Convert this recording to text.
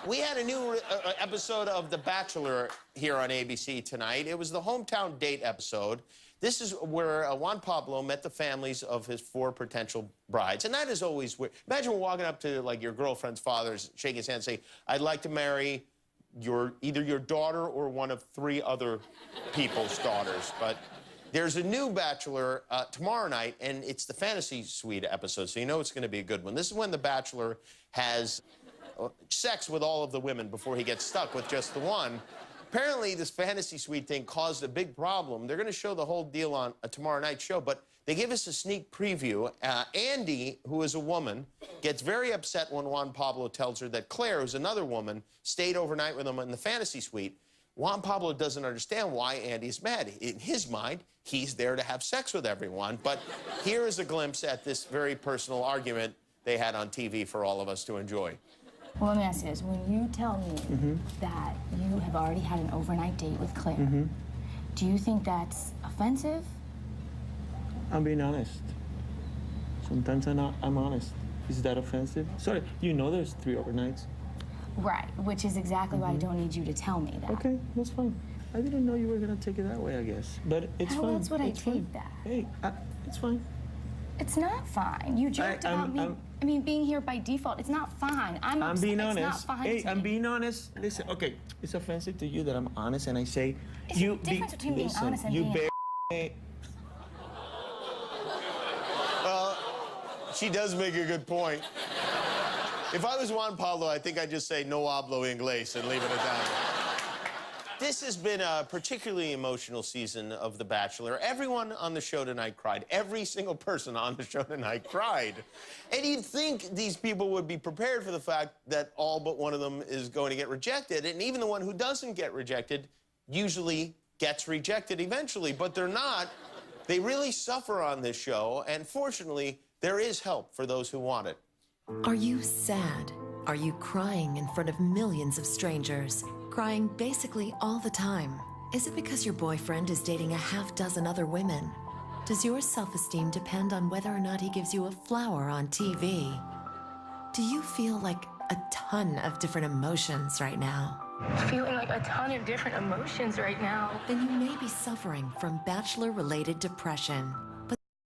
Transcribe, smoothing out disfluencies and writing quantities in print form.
We had a new episode of The Bachelor here on ABC tonight. It was the hometown date episode. This is where Juan Pablo met the families of his 4 potential brides. And that is always weird. Imagine walking up to, like, your girlfriend's father's, shaking his hand and say, I'd like to marry either your daughter or one of 3 other people's daughters. But there's a new Bachelor tomorrow night, and it's the Fantasy Suite episode, so you know it's going to be a good one. This is when the Bachelor has sex with all of the women before he gets stuck with just the one. Apparently, this Fantasy Suite thing caused a big problem. They're going to show the whole deal on a tomorrow night show, but they give us a sneak preview. Andy, who is a woman, gets very upset when Juan Pablo tells her that Claire, who's another woman, stayed overnight with him in the Fantasy Suite. Juan Pablo doesn't understand why Andy's mad. In his mind, he's there to have sex with everyone. But here is a glimpse at this very personal argument they had on TV for all of us to enjoy. Well, let me ask you this. When you tell me that you have already had an overnight date with Claire, do you think that's offensive? I'm being honest. Sometimes I'm honest. Is that offensive? Sorry, you know there's 3 overnights. Right, which is exactly why I don't need you to tell me that. Okay, that's fine. I didn't know you were gonna take it that way, I guess. But it's fine. That's what I take that. Hey, it's fine. It's not fine. You joked about me. I mean, being here by default, it's not fine. I'm being honest. It's not fine Hey, to I'm me. being honest. Listen, okay, it's offensive to you that I'm honest and I say There's a difference between being honest and being... Well, she does make a good point. If I was Juan Pablo, I think I'd just say no hablo inglés and leave it at that. This has been a particularly emotional season of The Bachelor. Everyone on the show tonight cried. Every single person on the show tonight cried. And you'd think these people would be prepared for the fact that all but one of them is going to get rejected. And even the one who doesn't get rejected usually gets rejected eventually. But they're not. They really suffer on this show. And fortunately, there is help for those who want it. Are you sad? Are you crying in front of millions of strangers? Crying basically all the time? Is it because your boyfriend is dating a half-dozen other women? Does your self-esteem depend on whether or not he gives you a flower on TV? Do you feel like a ton of different emotions right now? Feeling like a ton of different emotions right now. Then you may be suffering from Bachelor-related depression.